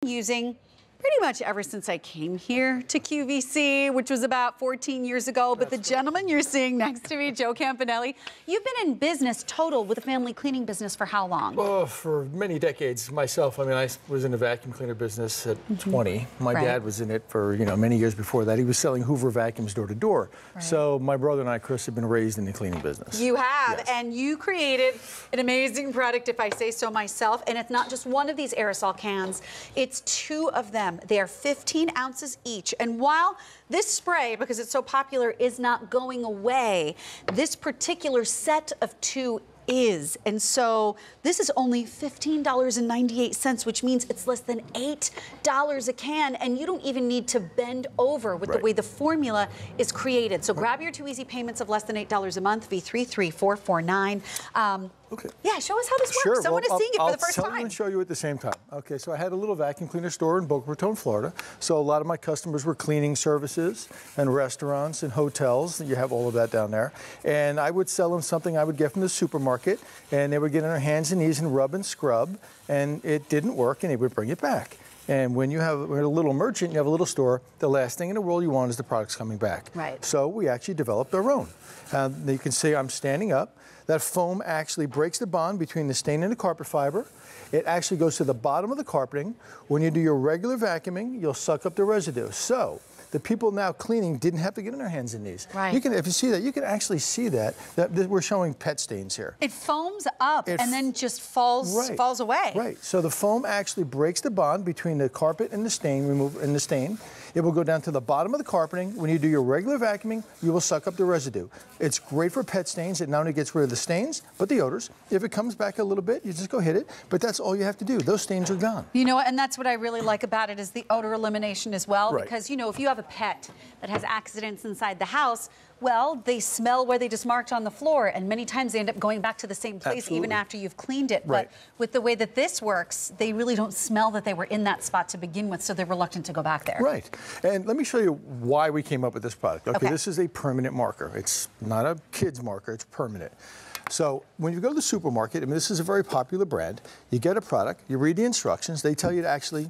using pretty much ever since I came here to QVC, which was about 14 years ago. But the gentleman you're seeing next to me, Joe Campanelli, you've been in business total with a family cleaning business for how long? Oh, for many decades myself. I mean, I was in the vacuum cleaner business at 20. My dad was in it for, many years before that. He was selling Hoover vacuums door to door. So my brother and I, Chris, have been raised in the cleaning business. You have, yes. And you created an amazing product, if I say so myself. And it's not just one of these aerosol cans, it's two of them. They are 15 ounces each. And while this spray, because it's so popular, is not going away, this particular set of two is. And so this is only $15.98, which means it's less than $8 a can, and you don't even need to bend over with the way the formula is created. So grab your 2 easy payments of less than $8 a month, V33449. Okay. Yeah, show us how this works. Sure. Someone is seeing it for the first I'll tell time. you and show you at the same time. Okay, so I had a little vacuum cleaner store in Boca Raton, Florida. So a lot of my customers were cleaning services and restaurants and hotels. You have all of that down there. And I would sell them something I would get from the supermarket, and they would get on their hands and knees and rub and scrub, and it didn't work, and they would bring it back. And when you're a little merchant, you have a little store, the last thing in the world you want is the products coming back. Right. So we actually developed our own. You can see I'm standing up. That foam actually breaks the bond between the stain and the carpet fiber. It actually goes to the bottom of the carpeting. When you do your regular vacuuming, you'll suck up the residue. So the people now cleaning didn't have to get on their hands and knees. Right. You can, if you see that, you can actually see that we're showing pet stains here. It foams up and then just falls away. Right. So the foam actually breaks the bond between the carpet and the stain. It will go down to the bottom of the carpeting. When you do your regular vacuuming, you will suck up the residue. It's great for pet stains. It not only gets rid of the stains, but the odors. If it comes back a little bit, you just go hit it. But that's all you have to do. Those stains are gone. You know, and that's what I really like about it is the odor elimination as well. Right. Because, if you have a pet that has accidents inside the house, well, they smell where they just marked on the floor, and many times they end up going back to the same place even after you've cleaned it. Right. But with the way that this works, they really don't smell that they were in that spot to begin with, so they're reluctant to go back there. Right. And let me show you why we came up with this product. Okay, this is a permanent marker. It's not a kid's marker, it's permanent. So when you go to the supermarket, I mean, this is a very popular brand. You get a product, you read the instructions, they tell you to actually,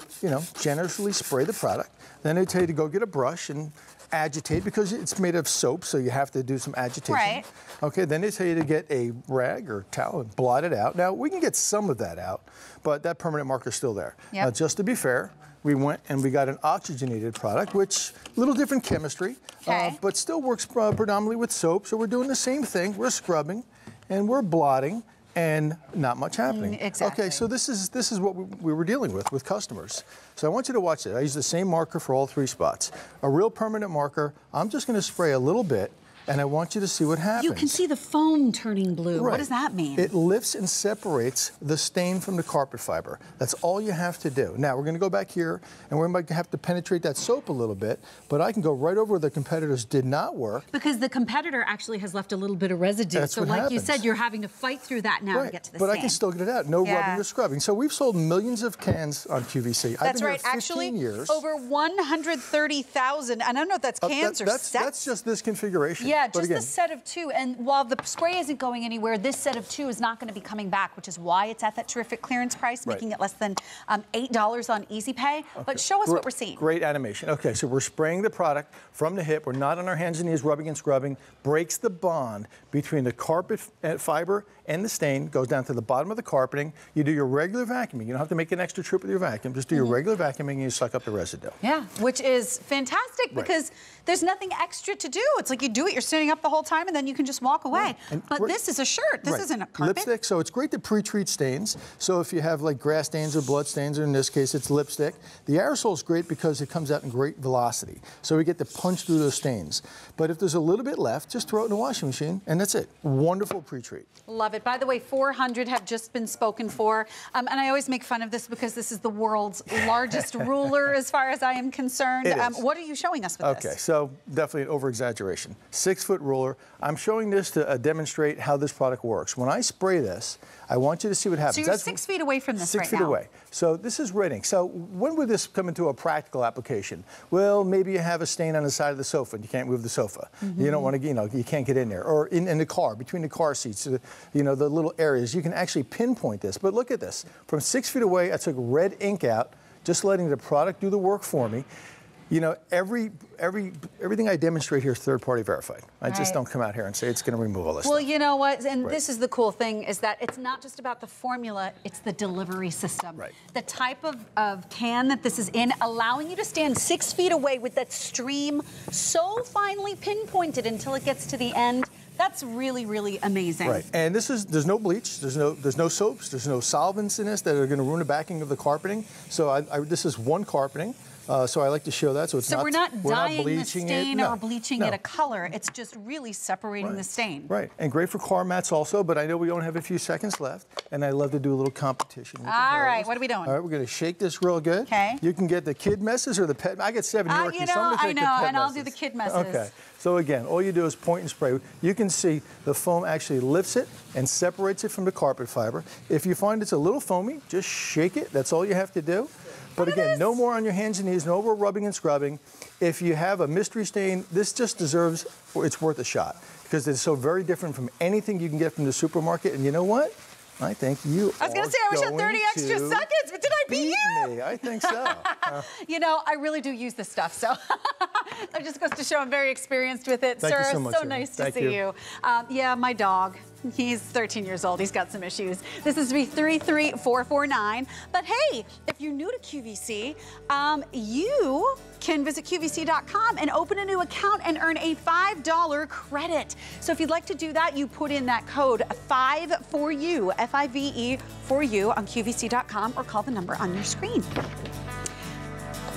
generously spray the product. Then they tell you to go get a brush and agitate, because it's made of soap, so you have to do some agitation. Right. Okay, then they tell you to get a rag or towel and blot it out. Now, we can get some of that out, but that permanent marker is still there. Yep. Now, just to be fair, we went and we got an oxygenated product, which a little different chemistry, but still works predominantly with soap. So we're doing the same thing. We're scrubbing and we're blotting, and not much happening. Exactly. Okay, so this is what we were dealing with customers. So I want you to watch it. I use the same marker for all 3 spots. A real permanent marker. I'm just going to spray a little bit, and I want you to see what happens. You can see the foam turning blue. Right. What does that mean? It lifts and separates the stain from the carpet fiber. That's all you have to do. Now, we're going to go back here, and we're going to have to penetrate that soap a little bit, but I can go right over where the competitors did not work. Because the competitor actually has left a little bit of residue. That's so what like happens. you said, you're having to fight through that now to get to the But stain. I can still get it out. No rubbing or scrubbing. So we've sold millions of cans on QVC. That's I've been right. here 15 Actually, years. over 130,000. And I don't know if that's cans or sets. That's just this configuration. Yeah, but just again, the set of 2. And while the spray isn't going anywhere, this set of 2 is not going to be coming back, which is why it's at that terrific clearance price, making it less than $8 on Easy Pay. But show us what we're seeing. Great animation. Okay, so we're spraying the product from the hip. We're not on our hands and knees rubbing and scrubbing. Breaks the bond between the carpet fiber and the stain, goes down to the bottom of the carpeting. You do your regular vacuuming. You don't have to make an extra trip with your vacuum. Just do your regular vacuuming and you suck up the residue. Yeah, which is fantastic because there's nothing extra to do. It's like you do it, you're sitting up the whole time, and then you can just walk away. But this is a shirt. This isn't a carpet. Lipstick, so it's great to pre-treat stains. So if you have like grass stains or blood stains, or in this case it's lipstick, the aerosol is great because it comes out in great velocity. So we get to punch through those stains. But if there's a little bit left, just throw it in the washing machine, and that's it. Wonderful pre-treat. Love it. By the way, 400 have just been spoken for. And I always make fun of this because this is the world's largest ruler as far as I am concerned. What are you showing us with this? Okay, so definitely an over-exaggeration. 6-foot ruler. I'm showing this to demonstrate how this product works. When I spray this, I want you to see what happens. So you're 6 feet away from this right now. 6 feet away. So this is red ink. So when would this come into a practical application? Well, maybe you have a stain on the side of the sofa and you can't move the sofa. You don't want to, you can't get in there. Or in the car, between the car seats, the little areas. You can actually pinpoint this. But look at this. From 6 feet away, I took red ink out. just letting the product do the work for me. You know, everything I demonstrate here is third-party verified. I just don't come out here and say it's going to remove all this Well, stuff. you know what? And this is the cool thing, is that it's not just about the formula, it's the delivery system. Right. The type of can that this is in, allowing you to stand 6 feet away with that stream so finely pinpointed until it gets to the end. That's really, really amazing. Right, and there's no bleach, there's no soaps, there's no solvents in this that are going to ruin the backing of the carpeting. So this is one carpeting. So I like to show that. So we're not dyeing the stain or bleaching it a color. It's just really separating the stain. Right, and great for car mats also, but I know we only have a few seconds left, and I love to do a little competition. All right, what are we doing? All right, we're going to shake this real good. Okay. You can get the kid messes or the pet. I get 7 Yorkies, you know, so I'm going to take the pet and I'll messes. do the kid messes. Okay. So again, all you do is point and spray. You can see the foam actually lifts it and separates it from the carpet fiber. If you find it's a little foamy, just shake it. That's all you have to do. But again, no more on your hands and knees, no more rubbing and scrubbing. If you have a mystery stain, this just deserves, it's worth a shot, because it's so very different from anything you can get from the supermarket. And you know what? I think you I was going to say, I wish I had 30 extra seconds, but did I beat you? Me. I think so. You know, I really do use this stuff, so that just goes to show I'm very experienced with it. Thank Sir, you so much, so nice to see you. Yeah, my dog. He's 13 years old. He's got some issues. This is 33449. But hey, if you're new to QVC, you can visit QVC.com and open a new account and earn a $5 credit. So if you'd like to do that, you put in that code 5FORYOU, F-I-V-E, for you on QVC.com, or call the number on your screen.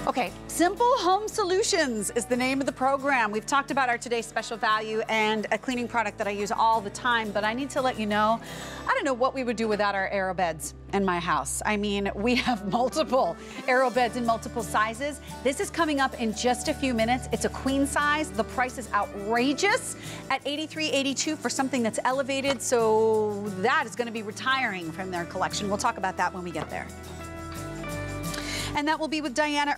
Okay, Simple Home Solutions is the name of the program. We've talked about our today's special value and a cleaning product that I use all the time, but I need to let you know, I don't know what we would do without our aero beds in my house. I mean, we have multiple aero beds in multiple sizes. This is coming up in just a few minutes. It's a queen size. The price is outrageous at $83.82 for something that's elevated, so that is going to be retiring from their collection. We'll talk about that when we get there. And that will be with Diana